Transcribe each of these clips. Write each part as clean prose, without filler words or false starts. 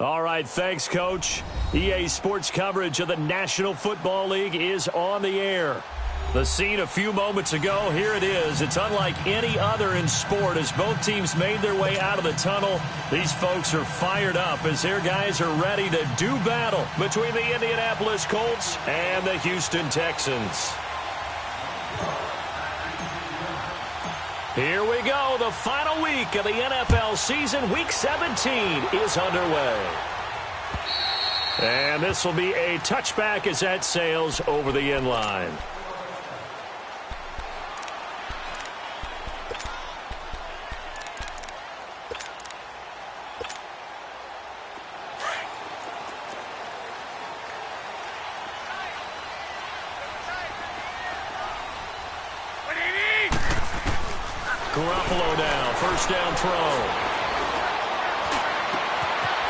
All right, thanks, Coach. EA Sports coverage of the National Football League is on the air. The scene a few moments ago, here it is. It's unlike any other in sport as both teams made their way out of the tunnel. These folks are fired up as their guys are ready to do battle between the Indianapolis Colts and the Houston Texans. Here we go. The final week of the NFL season. Week 17 is underway. And this will be a touchback as that sails over the end line. Garoppolo now, first down throw.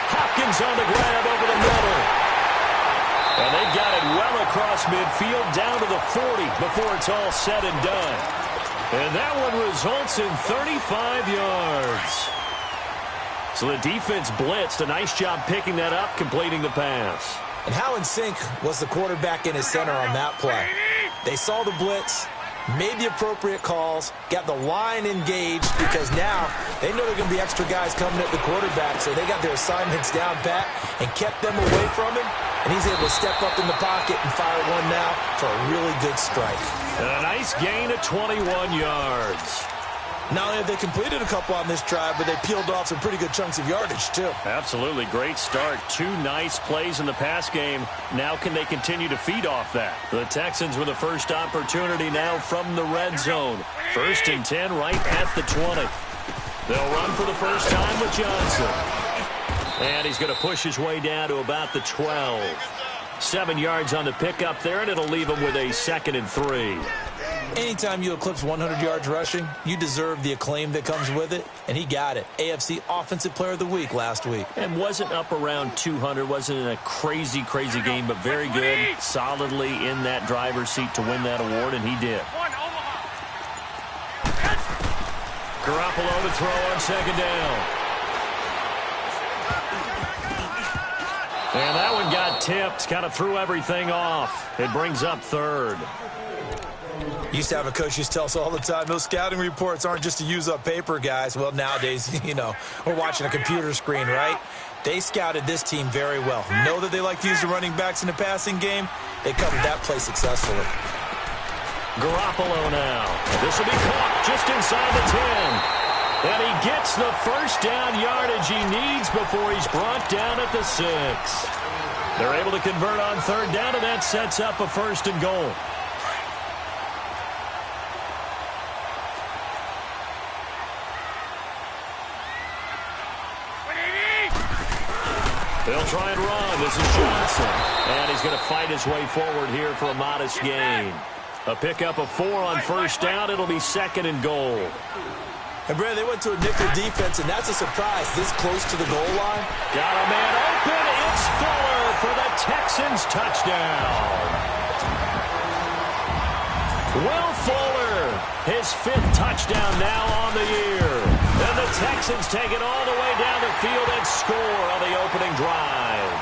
Hopkins on the grab over the middle. And they've got it well across midfield down to the 40 before it's all said and done. And that one results in 35 yards. So the defense blitzed. A nice job picking that up, completing the pass. And how in sync was the quarterback and his center on that play? They saw the blitz, made the appropriate calls, got the line engaged because now they know there are going to be extra guys coming at the quarterback, so they got their assignments down pat and kept them away from him, and he's able to step up in the pocket and fire one now for a really good strike. And a nice gain of 21 yards. Not only have they completed a couple on this drive, but they peeled off some pretty good chunks of yardage, too. Absolutely. Great start. Two nice plays in the pass game. Now can they continue to feed off that? The Texans with the first opportunity now from the red zone. 1st and 10 right at the 20. They'll run for the first time with Johnson. And he's going to push his way down to about the 12. 7 yards on the pickup there, and it'll leave him with a 2nd and 3. Anytime you eclipse 100 yards rushing, you deserve the acclaim that comes with it, and he got it. AFC Offensive Player of the Week last week. And wasn't up around 200, wasn't in a crazy game, but very good, solidly in that driver's seat to win that award, and he did. Garoppolo to throw on 2nd down. And that one got tipped, kind of threw everything off. It brings up 3rd. Used to have a coach used to tell us all the time, those scouting reports aren't just to use up paper, guys. Well, nowadays, we're watching a computer screen, right? They scouted this team very well. Know that they like to use the running backs in the passing game. They covered that play successfully. Garoppolo now. This will be caught just inside the 10. And he gets the first down yardage he needs before he's brought down at the 6. They're able to convert on 3rd down, and that sets up a 1st and goal. They'll try and run. This is Johnson. And he's going to fight his way forward here for a modest gain. A pickup of 4 on 1st down. It'll be 2nd and goal. And, Brad, they went to a nickel defense, and that's a surprise this close to the goal line. Got a man open. It's Fuller for the Texans touchdown. Will Fuller, his 5th touchdown now on the year. And the Texans take it all the way down the field and score on the opening drive.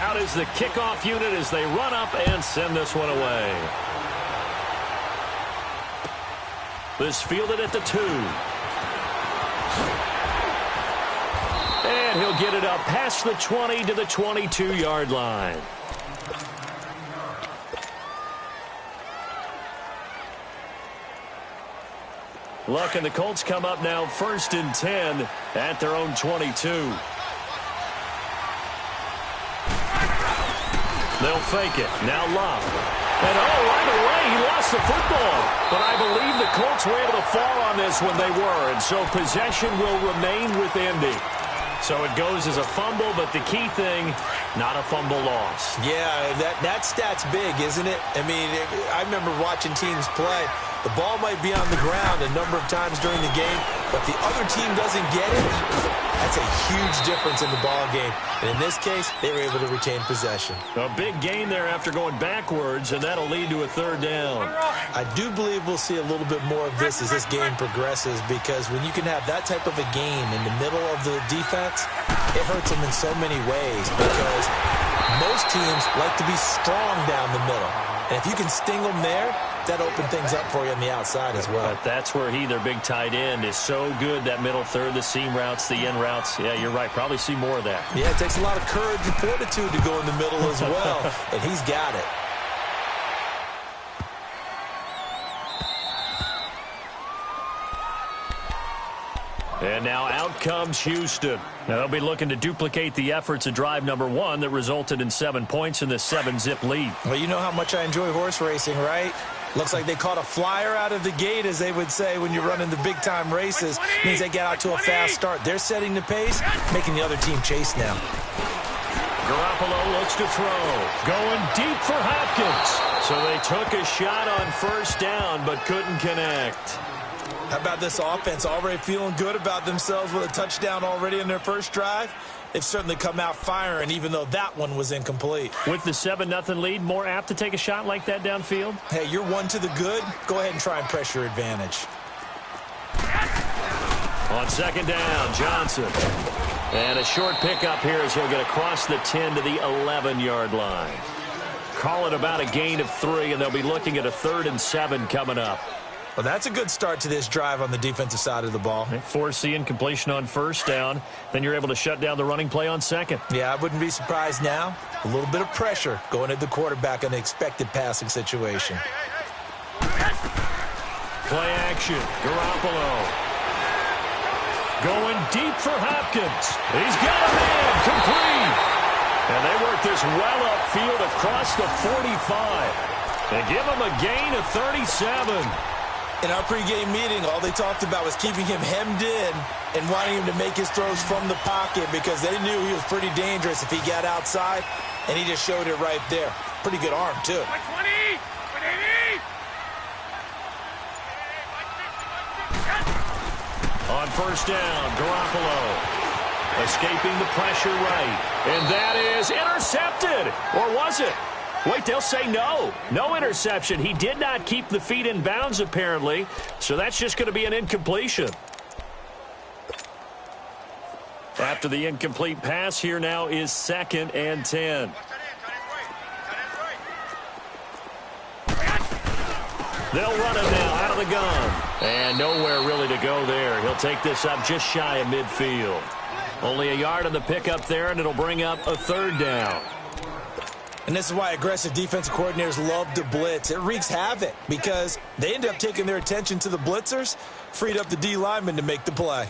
Out is the kickoff unit as they run up and send this one away. This fielded at the 2. And he'll get it up past the 20 to the 22-yard line. Look, and the Colts come up now 1st and 10 at their own 22. They'll fake it. Now Love. And right away, he lost the football. But I believe the Colts were able to fall on this when they were. And so possession will remain with Indy. So it goes as a fumble, but the key thing, not a fumble loss. Yeah, that stat's big, isn't it? I mean, I remember watching teams play. The ball might be on the ground a number of times during the game. but the other team doesn't get it, that's a huge difference in the ball game. And in this case, they were able to retain possession. A big gain there after going backwards, and that'll lead to a third down. I do believe we'll see a little bit more of this as this game progresses, because when you can have that type of a gain in the middle of the defense, it hurts them in so many ways, because most teams like to be strong down the middle. And if you can sting them there, that opens things up for you on the outside as well. But that's where their big tight end, is so good, that middle third, the seam routes, the in routes. Yeah, you're right. Probably see more of that. Yeah, it takes a lot of courage and fortitude to go in the middle as well, and he's got it. And now out comes Houston. Now they'll be looking to duplicate the efforts of drive number 1 that resulted in 7 points in the 7-zip lead. Well, you know how much I enjoy horse racing, right? Looks like they caught a flyer out of the gate, as they would say when you're running the big-time races. Means they get out to a fast start. They're setting the pace, making the other team chase now. Garoppolo looks to throw. Going deep for Hopkins. So they took a shot on first down, but couldn't connect. How about this offense already feeling good about themselves with a touchdown already in their first drive? They've certainly come out firing, even though that one was incomplete. With the 7-0 lead, more apt to take a shot like that downfield? Hey, you're one to the good. Go ahead and try and press your advantage. On second down, Johnson. And a short pickup here as he'll get across the 10 to the 11-yard line. Call it about a gain of 3, and they'll be looking at a 3rd and 7 coming up. Well, that's a good start to this drive on the defensive side of the ball. Force the incompletion on first down. Then you're able to shut down the running play on second. Yeah, I wouldn't be surprised now. A little bit of pressure going at the quarterback in the expected passing situation. Play action. Garoppolo. Going deep for Hopkins. He's got a man. Complete. And they work this well upfield across the 45. And give him a gain of 37. In our pregame meeting, all they talked about was keeping him hemmed in and wanting him to make his throws from the pocket, because they knew he was pretty dangerous if he got outside, and he just showed it right there. Pretty good arm, too. On first down, Garoppolo escaping the pressure right. And that is intercepted. Or was it? Wait, they'll say no. No interception. He did not keep the feet in bounds, apparently. So that's just going to be an incompletion. After the incomplete pass, here now is 2nd and 10. They'll run it now out of the gun. And nowhere really to go there. He'll take this up just shy of midfield. Only a yard on the pickup there, and it'll bring up a 3rd down. And this is why aggressive defensive coordinators love to blitz. It wreaks havoc because they end up taking their attention to the blitzers, freed up the D lineman to make the play.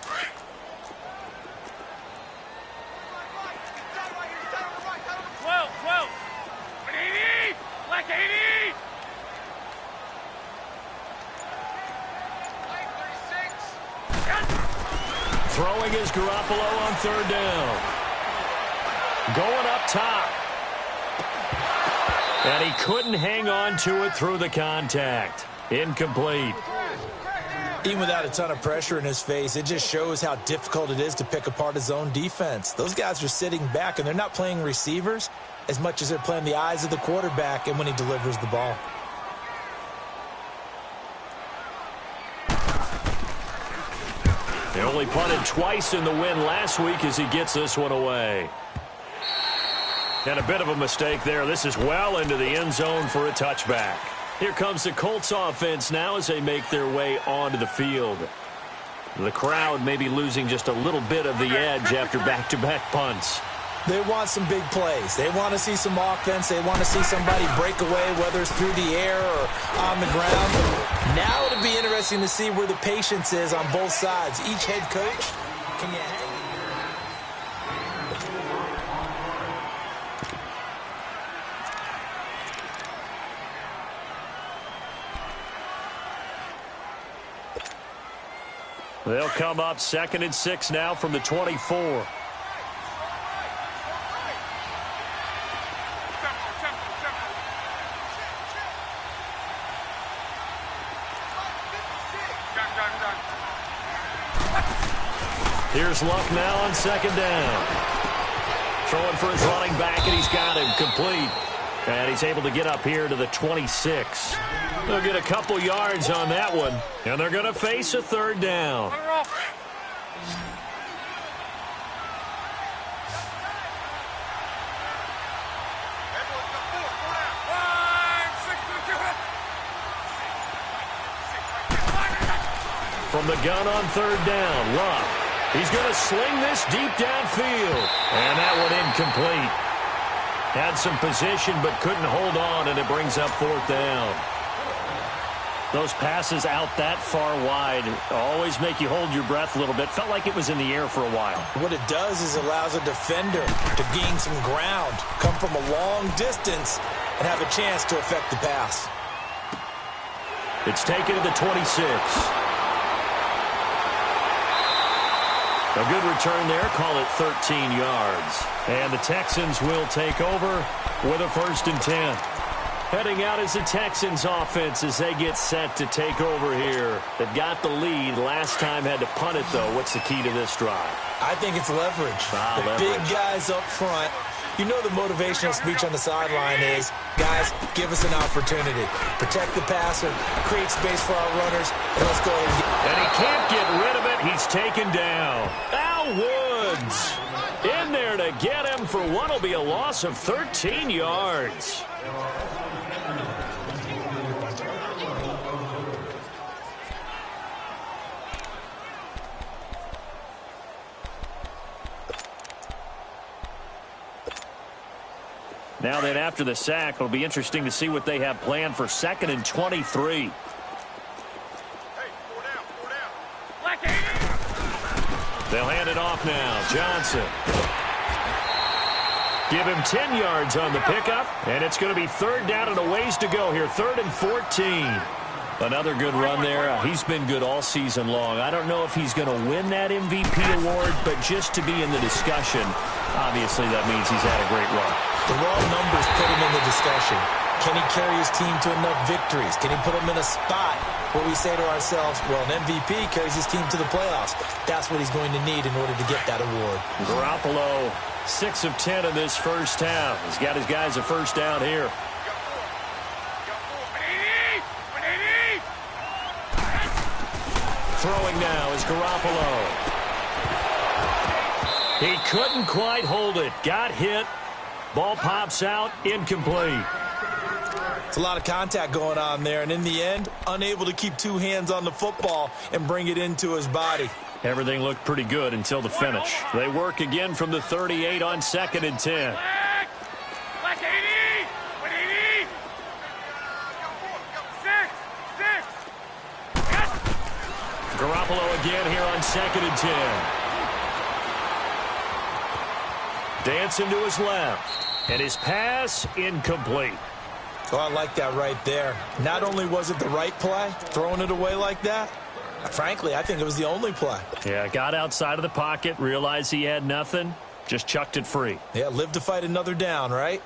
Throwing is Garoppolo on 3rd down. Going up top. And he couldn't hang on to it through the contact. Incomplete. Even without a ton of pressure in his face, it just shows how difficult it is to pick apart his own defense. Those guys are sitting back, and they're not playing receivers as much as they're playing the eyes of the quarterback and when he delivers the ball. They only punted twice in the win last week as he gets this one away. And a bit of a mistake there. This is well into the end zone for a touchback. Here comes the Colts offense now as they make their way onto the field. The crowd may be losing just a little bit of the edge after back-to-back punts. They want some big plays. They want to see some offense. They want to see somebody break away, whether it's through the air or on the ground. Now it'll be interesting to see where the patience is on both sides. Each head coach, can you hang? They'll come up 2nd and 6 now from the 24. Here's Luck now on second down. Throwing for his running back, and he's got him complete. And he's able to get up here to the 26. They'll get a couple yards on that one, and they're going to face a third down. From the gun on third down, Luck. He's going to sling this deep downfield. And that one incomplete. Had some position but couldn't hold on, and it brings up fourth down. Those passes out that far wide always make you hold your breath a little bit. Felt like it was in the air for a while. What it does is allows a defender to gain some ground, come from a long distance, and have a chance to affect the pass. It's taken to the 26. A good return there. Call it 13 yards. And the Texans will take over with a 1st and 10. Heading out is the Texans offense as they get set to take over here. They've got the lead. Last time had to punt it, though. What's the key to this drive? I think it's leverage. Big guys up front. You know the motivational speech on the sideline is, guys, give us an opportunity. Protect the passer, create space for our runners, and let's go ahead and get... And he can't get rid of it. He's taken down. Al Woods in there to get him for what will be a loss of 13 yards. Now then, after the sack, it'll be interesting to see what they have planned for 2nd and 23. They'll hand it off now. Johnson. Give him 10 yards on the pickup, and it's going to be 3rd down and a ways to go here. 3rd and 14. Another good run there. He's been good all season long. I don't know if he's going to win that MVP award, but just to be in the discussion, obviously that means he's had a great run. The raw numbers put him in the discussion. Can he carry his team to enough victories? Can he put them in a spot where we say to ourselves, well, an MVP carries his team to the playoffs. That's what he's going to need in order to get that award. Garoppolo, 6 of 10 in this first half. He's got his guys a first down here. Throwing now is Garoppolo. He couldn't quite hold it. Got hit. Ball pops out. Incomplete. It's a lot of contact going on there, and in the end, unable to keep 2 hands on the football and bring it into his body. Everything looked pretty good until the finish. They work again from the 38 on 2nd and 10. Garoppolo again here on 2nd and 10. Dancing to his left. And his pass incomplete. Oh, I like that right there. Not only was it the right play, throwing it away like that, frankly, I think it was the only play. Yeah, got outside of the pocket, realized he had nothing, just chucked it free. Yeah, live to fight another down, right?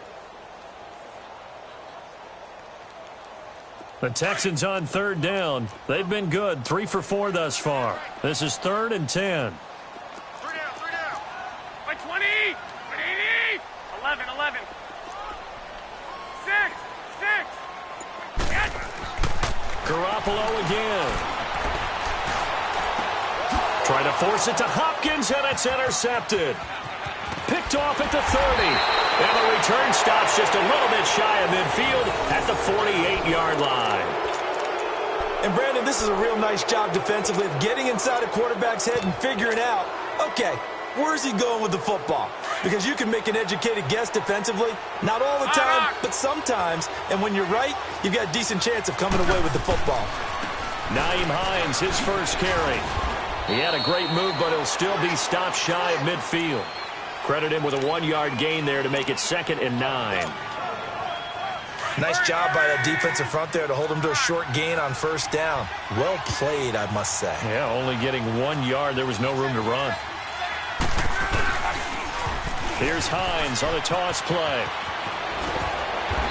The Texans on 3rd down. They've been good, 3 for 4 thus far. This is 3rd and 10. 3 down. By 20, 80, 11. 6. Yes. Garoppolo again. Trying to force it to Hopkins, and it's intercepted. Picked off at the 30. And the return stops just a little bit shy of midfield at the 48-yard line. And, Brandon, this is a real nice job defensively of getting inside a quarterback's head and figuring out, okay, where's he going with the football? Because you can make an educated guess defensively, not all the time, but sometimes. And when you're right, you've got a decent chance of coming away with the football. Nyheim Hines, his first carry. He had a great move, but he'll still be stopped shy of midfield. Credit him with a 1-yard gain there to make it 2nd and 9. Nice job by that defensive front there to hold him to a short gain on 1st down. Well played, I must say. Yeah, only getting 1 yard. There was no room to run. Here's Hines on the toss play.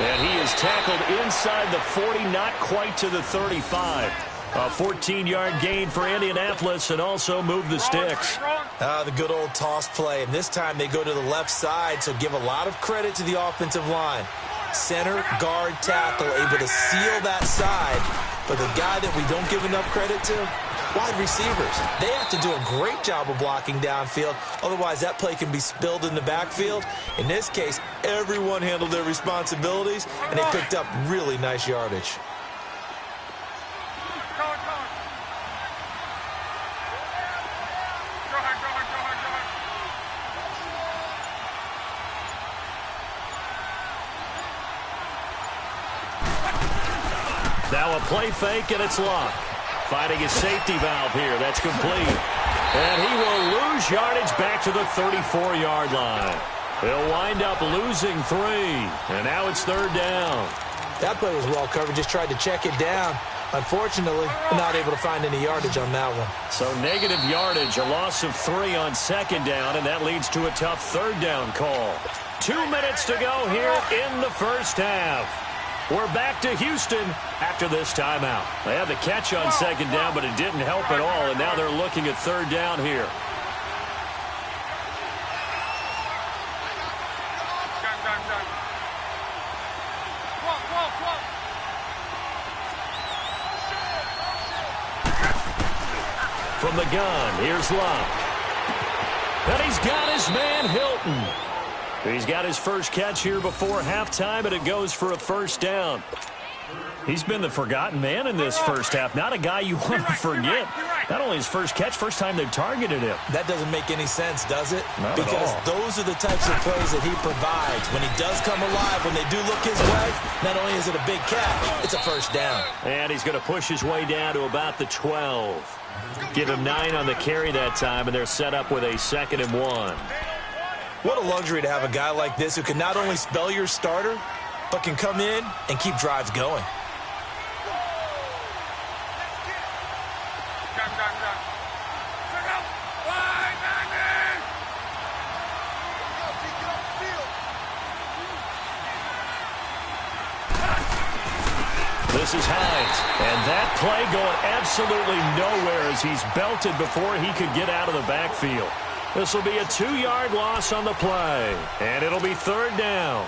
And he is tackled inside the 40, not quite to the 35. A 14-yard gain for Indianapolis and also move the sticks. The good old toss play. And this time they go to the left side, so give a lot of credit to the offensive line. Center, guard, tackle, able to seal that side. But the guy that we don't give enough credit to, wide receivers. They have to do a great job of blocking downfield. Otherwise, that play can be spilled in the backfield. In this case, everyone handled their responsibilities, and they picked up really nice yardage. Now a play fake, and it's locked. Finding his safety valve here. That's complete. And he will lose yardage back to the 34-yard line. He'll wind up losing 3. And now it's third down. That play was well covered. Just tried to check it down. Unfortunately, not able to find any yardage on that one. So negative yardage, a loss of 3 on second down, and that leads to a tough third down call. 2 minutes to go here in the first half. We're back to Houston after this timeout. They had the catch on second down, but it didn't help at all, and now they're looking at third down here. From the gun, here's Locke. And he's got his man Hilton. He's got his first catch here before halftime, and it goes for a first down. He's been the forgotten man in this first half. Not a guy you want to forget. Not only his first catch, first time they've targeted him. That doesn't make any sense, does it? Not because at all. Those are the types of plays that he provides. When he does come alive, when they do look his way, not only is it a big catch, it's a first down. And he's going to push his way down to about the 12. Give him 9 on the carry that time, and they're set up with a 2nd and 1. What a luxury to have a guy like this who can not only spell your starter, but can come in and keep drives going. This is Hines, and that play going absolutely nowhere as he's belted before he could get out of the backfield. This will be a 2-yard loss on the play, and it'll be third down.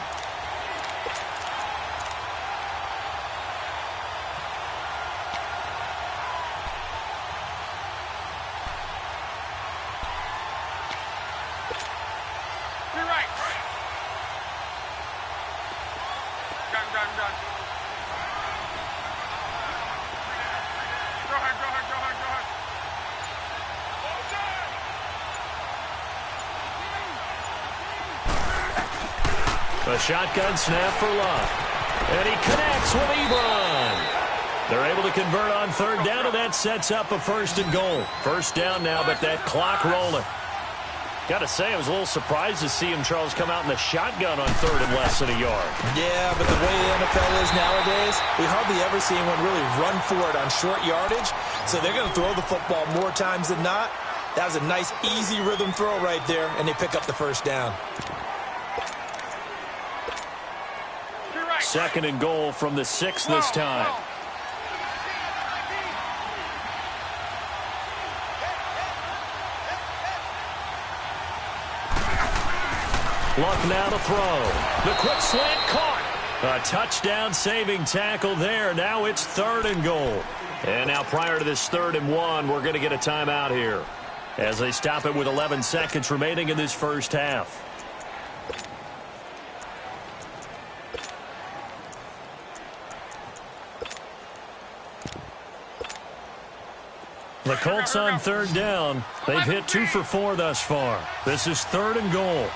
You're right. Done. Go ahead. A shotgun snap for Locke. And he connects with Ebron. They're able to convert on third down, and that sets up a 1st and goal. First down now, but that clock rolling. Got to say, I was a little surprised to see him, Charles, come out in the shotgun on third and less than a yard. Yeah, but the way the NFL is nowadays, we hardly ever see anyone really run for it on short yardage. So they're going to throw the football more times than not. That was a nice, easy rhythm throw right there, and they pick up the first down. 2nd and goal from the 6 this time. Luck now to throw. The quick slant caught. A touchdown saving tackle there. Now it's 3rd and goal. And now prior to this 3rd and 1, we're going to get a timeout here as they stop it with 11 seconds remaining in this first half. The Colts on third down. They've hit 2 for 4 thus far. This is 3rd and goal.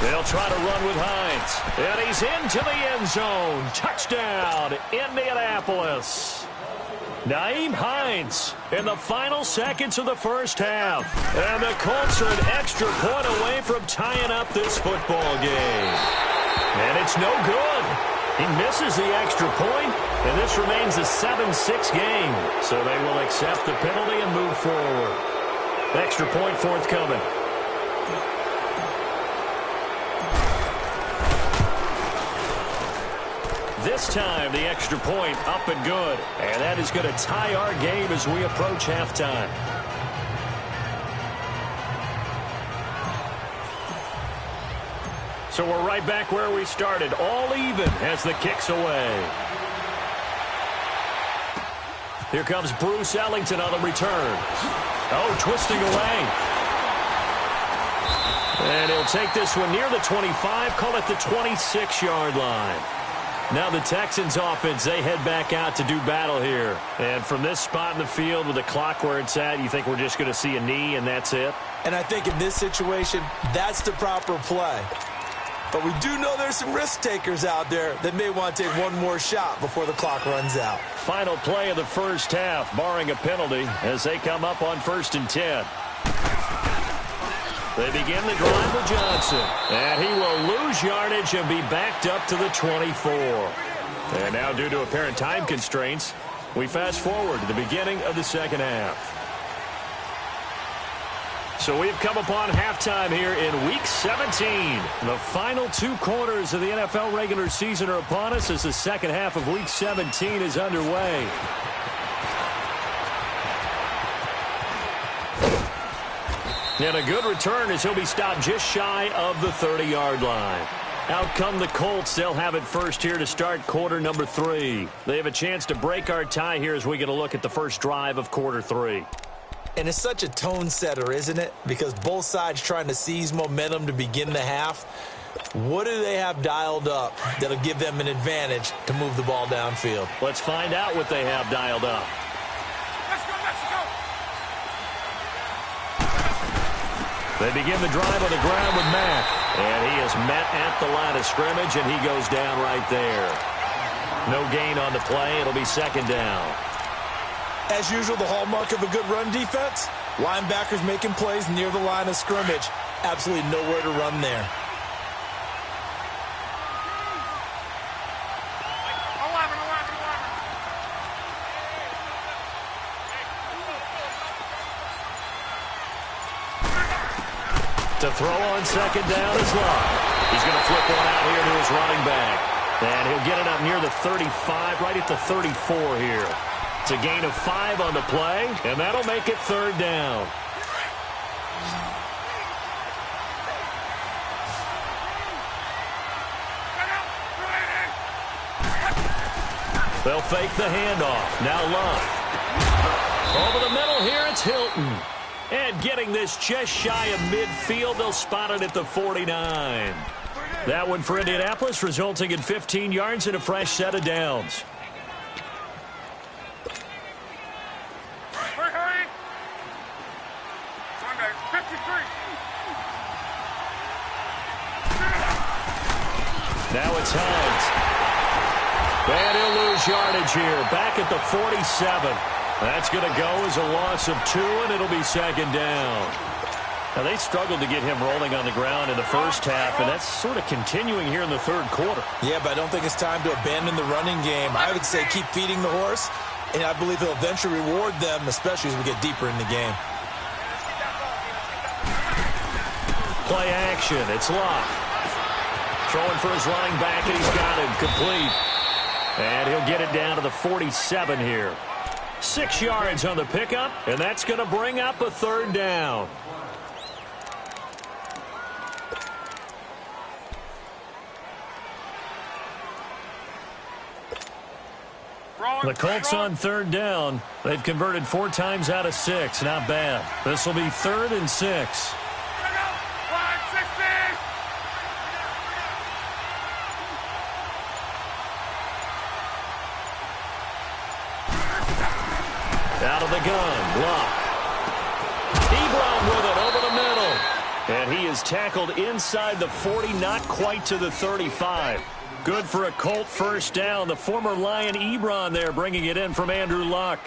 They'll try to run with Hines. And he's into the end zone. Touchdown, Indianapolis. Nyheim Hines in the final seconds of the first half. And the Colts are an extra point away from tying up this football game. And it's no good. He misses the extra point. And this remains a 7-6 game, so they will accept the penalty and move forward. Extra point forthcoming. This time, the extra point up and good. And that is going to tie our game as we approach halftime. So we're right back where we started. All even as the kick's away. Here comes Bruce Ellington on the return. Oh, twisting away. And he'll take this one near the 25, call it the 26-yard line. Now the Texans offense, they head back out to do battle here. And from this spot in the field with the clock where it's at, you think we're just going to see a knee and that's it? And I think in this situation, that's the proper play. But we do know there's some risk takers out there that may want to take one more shot before the clock runs out. Final play of the first half, barring a penalty, as they come up on 1st and 10. They begin the drive with Johnson. And he will lose yardage and be backed up to the 24. And now, due to apparent time constraints, we fast forward to the beginning of the second half. So we've come upon halftime here in Week 17. The final 2 quarters of the NFL regular season are upon us as the second half of Week 17 is underway. And a good return as he'll be stopped just shy of the 30-yard line. Out come the Colts. They'll have it first here to start quarter number 3. They have a chance to break our tie here as we get a look at the first drive of quarter 3. And it's such a tone setter, isn't it? Because both sides trying to seize momentum to begin the half. What do they have dialed up that'll give them an advantage to move the ball downfield? Let's find out what they have dialed up. Let's go, let's go. They begin the drive on the ground with Mack. And he is met at the line of scrimmage, and he goes down right there. No gain on the play. It'll be second down. As usual, the hallmark of a good run defense, linebackers making plays near the line of scrimmage. Absolutely nowhere to run there. 11. To throw on second down is Love. He's going to flip one out here to his running back. And he'll get it up near the 35, right at the 34 here. It's a gain of 5 on the play, and that'll make it third down. They'll fake the handoff. Now Love. Over the middle here, it's Hilton. And getting this just shy of midfield, they'll spot it at the 49. That one for Indianapolis, resulting in 15 yards and a fresh set of downs. Hurry. Sunday, 53. Now it's Hines. And he'll lose yardage here. Back at the 47. That's going to go as a loss of 2, and it'll be second down. Now, they struggled to get him rolling on the ground in the first half, and that's sort of continuing here in the third quarter. Yeah, but I don't think it's time to abandon the running game. I would say keep feeding the horse, and I believe he'll eventually reward them, especially as we get deeper in the game. Play action. It's Locke. Throwing for his running back, and he's got him complete. And he'll get it down to the 47 here. 6 yards on the pickup, and that's going to bring up a third down. The Colts on third down. They've converted 4 times out of 6. Not bad. This will be 3rd and 6. Out of the gun, Locke. Ebron with it over the middle. And he is tackled inside the 40, not quite to the 35. Good for a Colt first down. The former Lion Ebron there bringing it in from Andrew Luck.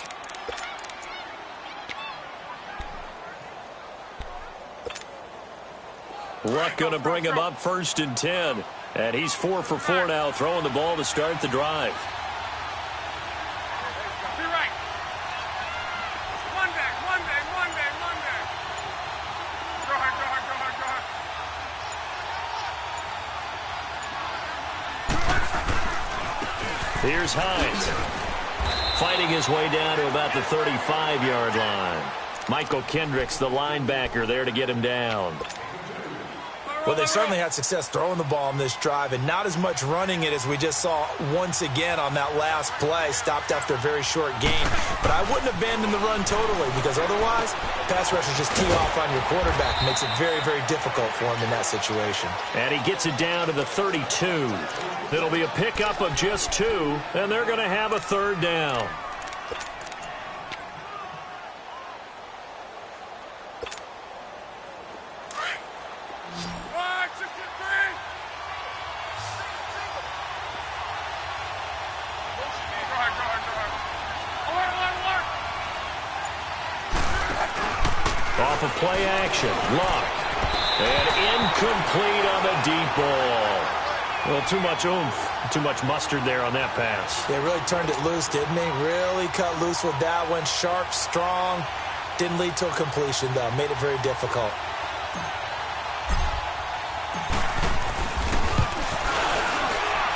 Luck going to bring him up 1st and 10. And he's 4 for 4 now, throwing the ball to start the drive. Here's Hines. Fighting his way down to about the 35-yard line. Michael Kendricks, the linebacker, there to get him down. Well, they certainly had success throwing the ball on this drive and not as much running it as we just saw once again on that last play. Stopped after a very short gain. But I wouldn't abandon the run totally because otherwise, pass rushers just tee off on your quarterback. Makes it very, very difficult for him in that situation. And he gets it down to the 32. It'll be a pickup of just 2, and they're going to have a third down. Off of play action, Luck. And incomplete on the deep ball. Well, too much oomph, too much mustard there on that pass. They really turned it loose, didn't they? Really cut loose with that one. Sharp, strong. Didn't lead to a completion, though. Made it very difficult.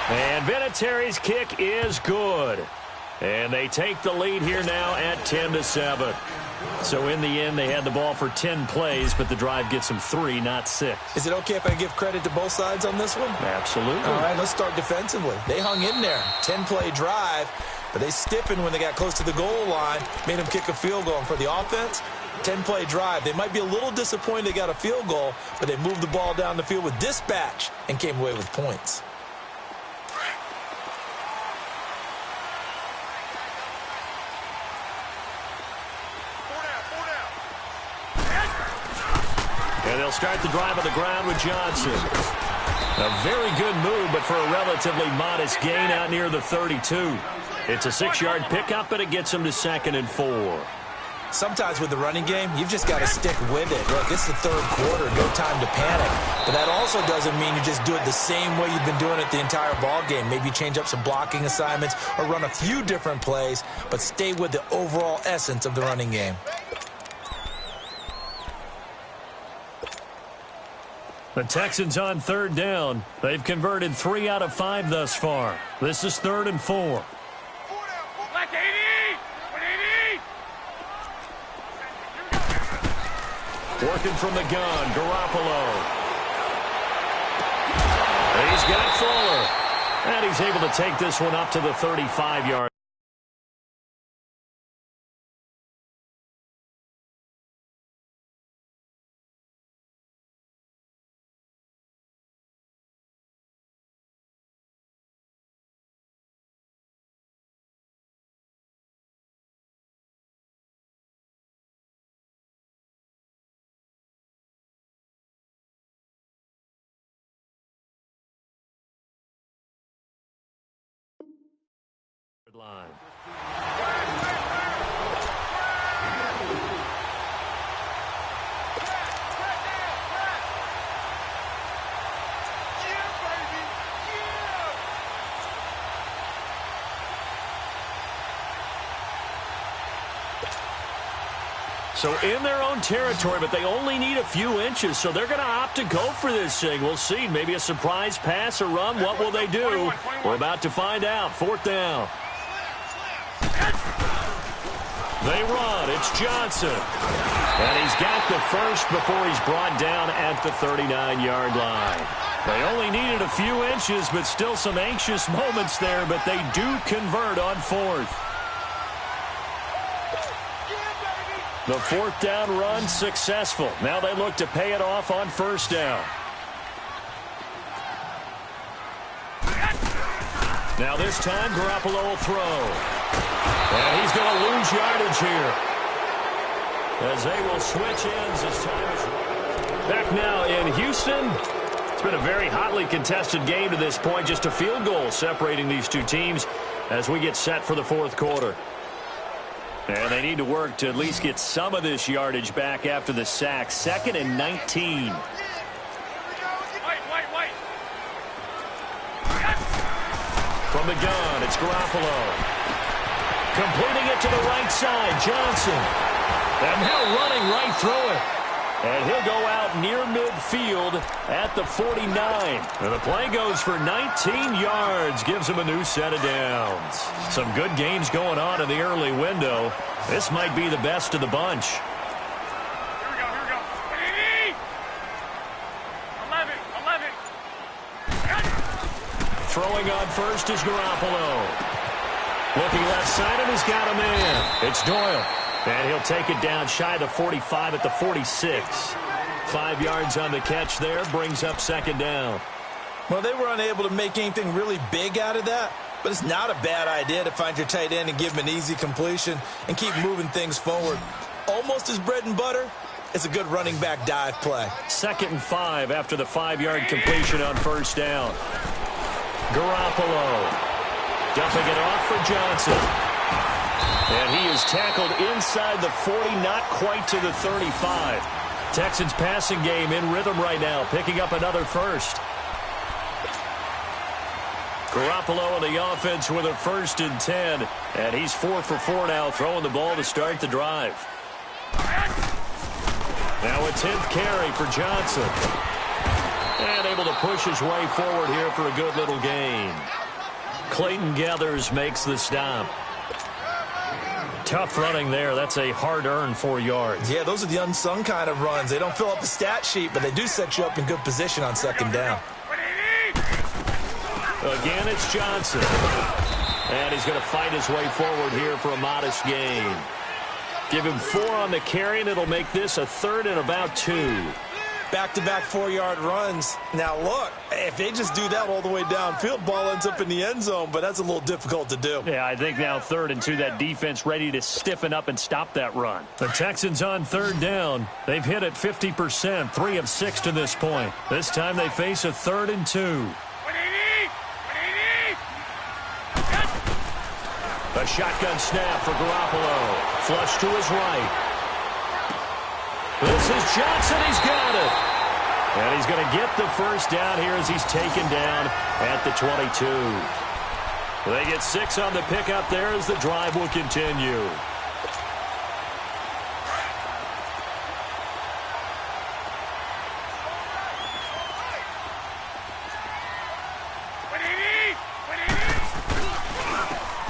And Vinatieri's kick is good. And they take the lead here now at 10-7. So in the end, they had the ball for 10 plays, but the drive gets them 3, not 6. Is it okay if I give credit to both sides on this one? Absolutely. All right, let's start defensively. They hung in there. 10-play drive, but they stiffened when they got close to the goal line, made them kick a field goal. And for the offense, 10-play drive. They might be a little disappointed they got a field goal, but they moved the ball down the field with dispatch and came away with points. And they'll start the drive on the ground with Johnson. A very good move, but for a relatively modest gain out near the 32. It's a 6-yard pickup, but it gets them to 2nd and 4. Sometimes with the running game, you've just got to stick with it. Look, it's the third quarter, no time to panic. But that also doesn't mean you just do it the same way you've been doing it the entire ball game. Maybe change up some blocking assignments or run a few different plays, but stay with the overall essence of the running game. The Texans on 3rd down. They've converted 3 out of 5 thus far. This is 3rd and 4. Black 80! 180! Working from the gun, Garoppolo. He's got Fuller. And he's able to take this one up to the 35-yard. Line. So in their own territory, but they only need a few inches, so they're going to opt to go for this thing. We'll see. Maybe a surprise pass or run. What will they do? We're about to find out. 4th down. They run. It's Johnson. And he's got the first before he's brought down at the 39-yard line. They only needed a few inches, but still some anxious moments there, but they do convert on 4th. The 4th down run successful. Now they look to pay it off on 1st down. Now this time, Garoppolo will throw. And he's going to lose yardage here, as they will switch ends as time is back now in Houston. It's been a very hotly contested game to this point. Just a field goal separating these two teams as we get set for the 4th quarter. And they need to work to at least get some of this yardage back after the sack. 2nd and 19. From the gun, it's Garoppolo. Completing it to the right side, Johnson. And now running right through it. And he'll go out near midfield at the 49. And the play goes for 19 yards, gives him a new set of downs. Some good games going on in the early window. This might be the best of the bunch. Here we go, here we go. 11. Throwing on first is Garoppolo. Looking left side, and he's got a man. It's Doyle. And he'll take it down shy of the 45 at the 46. 5 yards on the catch there, brings up second down. Well, they were unable to make anything really big out of that, but it's not a bad idea to find your tight end and give him an easy completion and keep moving things forward. Almost his bread and butter. It's a good running back dive play. 2nd and 5 after the 5-yard completion on first down. Garoppolo dumping it off for Johnson. And he is tackled inside the 40, not quite to the 35. Texans passing game in rhythm right now, picking up another first. Garoppolo on the offense with a 1st and 10. And he's 4 for 4 now, throwing the ball to start the drive. Now a 10th carry for Johnson. And able to push his way forward here for a good little gain. Clayton Gathers makes the stop. Tough running there. That's a hard-earned 4 yards. Yeah, those are the unsung kind of runs. They don't fill up the stat sheet, but they do set you up in good position on second down. Again, it's Johnson. And he's going to fight his way forward here for a modest gain. Give him 4 on the carry, and it'll make this a 3rd and about 2. Back-to-back 4-yard runs. Now, look, if they just do that all the way downfield, ball ends up in the end zone, but that's a little difficult to do. Yeah, I think now 3rd and 2, that defense ready to stiffen up and stop that run. The Texans on 3rd down. They've hit it 50%, 3 of 6 to this point. This time they face a 3rd and 2. A shotgun snap for Garoppolo. Flush to his right. This is Johnson. He's got it. And he's going to get the first down here as he's taken down at the 22. They get 6 on the pickup there as the drive will continue.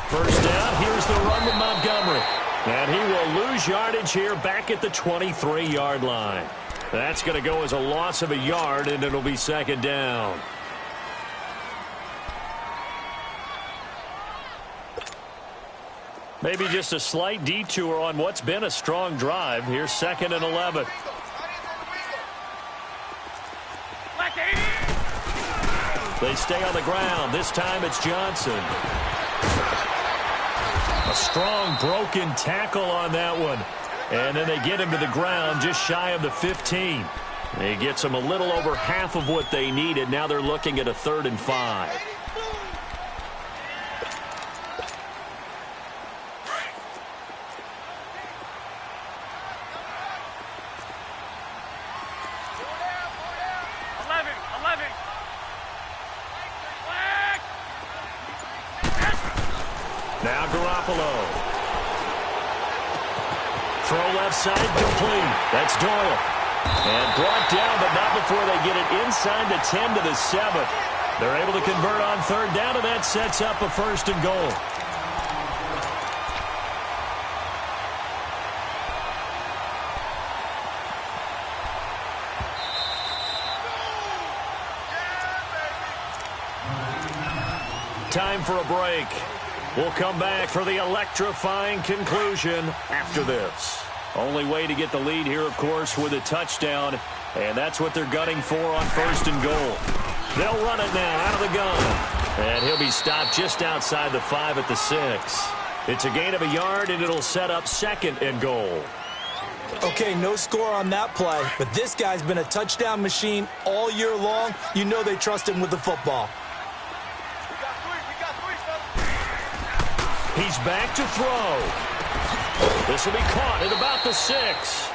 First down, here's the run with Montgomery. And he will lose yardage here back at the 23-yard line. That's going to go as a loss of a yard, and it'll be 2nd down. Maybe just a slight detour on what's been a strong drive. Here's 2nd and 11. They stay on the ground. This time it's Johnson. A strong broken tackle on that one. And then they get him to the ground just shy of the 15. It gets them a little over half of what they needed. Now they're looking at a 3rd and 5. Now Garoppolo. Throw left side complete. That's Doyle. And brought down, but not before they get it inside the 10 to the 7. They're able to convert on 3rd down, and that sets up a 1st and goal. Time for a break. We'll come back for the electrifying conclusion after this. Only way to get the lead here, of course, with a touchdown. And that's what they're gunning for on 1st and goal. They'll run it now out of the gun. And he'll be stopped just outside the 5 at the 6. It's a gain of a yard, and it'll set up 2nd and goal. Okay, no score on that play, but this guy's been a touchdown machine all year long. You know they trust him with the football. He's back to throw. This will be caught at about the 6.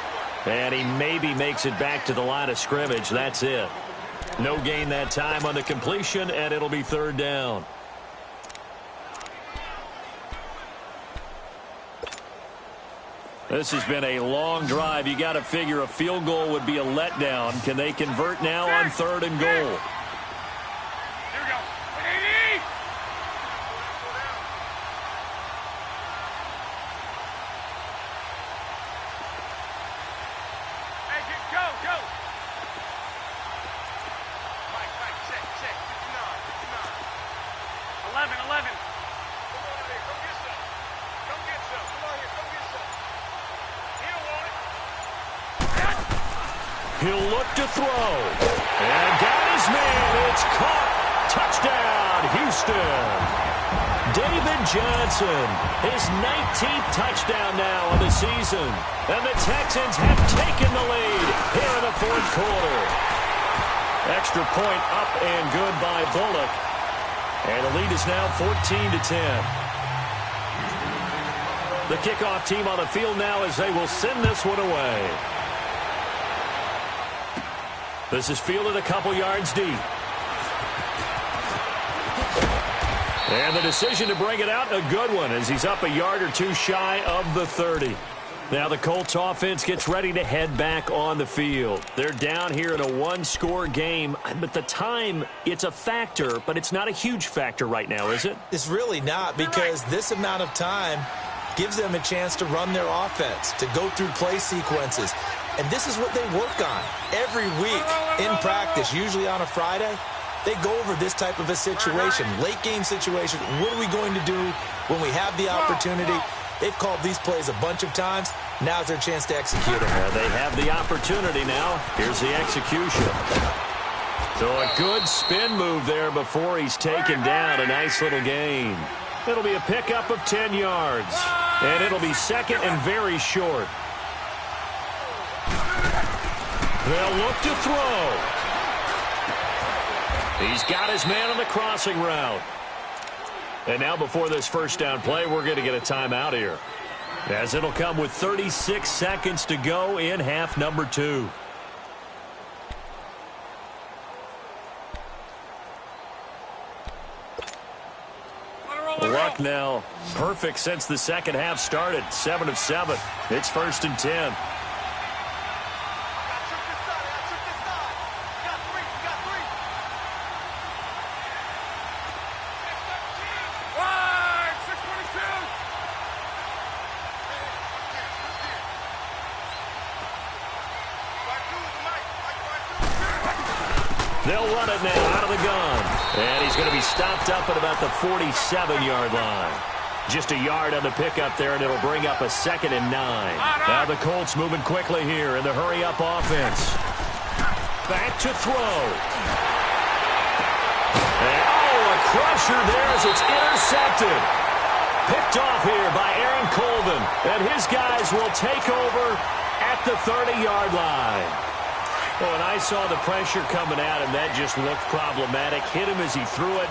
And he maybe makes it back to the line of scrimmage. That's it. No gain that time on the completion, and it'll be 3rd down. This has been a long drive. You got to figure a field goal would be a letdown. Can they convert now on 3rd and goal? Here we go. Hey, go, go. Mike, check, 59. 11. Come on out here, come get some. Come get some. Come on here, come get some. He don't want it. He'll look to throw. And got his man. It's caught. Touchdown, Houston. David Johnson, his 19th touchdown now of the season. And the Texans have taken the lead here in the 4th quarter. Extra point up and good by Bullock. And the lead is now 14-10. The kickoff team on the field now as they will send this one away. This is fielded a couple yards deep. And the decision to bring it out, a good one, as he's up a yard or two shy of the 30. Now the Colts offense gets ready to head back on the field. They're down here in a one-score game, but the time, it's a factor, but it's not a huge factor right now, is it? It's really not, because this amount of time gives them a chance to run their offense, to go through play sequences. And this is what they work on every week in practice, usually on a Friday. They go over this type of a situation, late game situation. What are we going to do when we have the opportunity? They've called these plays a bunch of times. Now's their chance to execute them. They have the opportunity now. Here's the execution. So a good spin move there before he's taken down. A nice little gain. It'll be a pickup of 10 yards. And it'll be second and very short. They'll look to throw. He's got his man on the crossing route. And now before this first down play, we're going to get a timeout here, as it'll come with 36 seconds to go in half number 2. Luck now perfect since the second half started. 7 of 7. It's 1st and 10. They'll run it now out of the gun. And he's going to be stopped up at about the 47-yard line. Just a yard on the pickup there, and it'll bring up a 2nd and 9. Now the Colts moving quickly here in the hurry-up offense. Back to throw. And, a crusher there as it's intercepted. Picked off here by Aaron Colvin. And his guys will take over at the 30-yard line. Well, and I saw the pressure coming at him. That just looked problematic. Hit him as he threw it,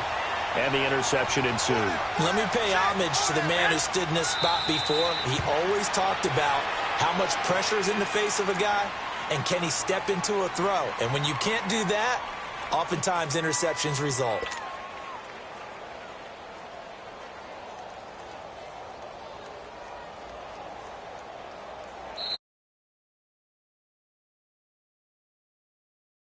and the interception ensued. Let me pay homage to the man who stood in this spot before. He always talked about how much pressure is in the face of a guy, and can he step into a throw. And when you can't do that, oftentimes interceptions result.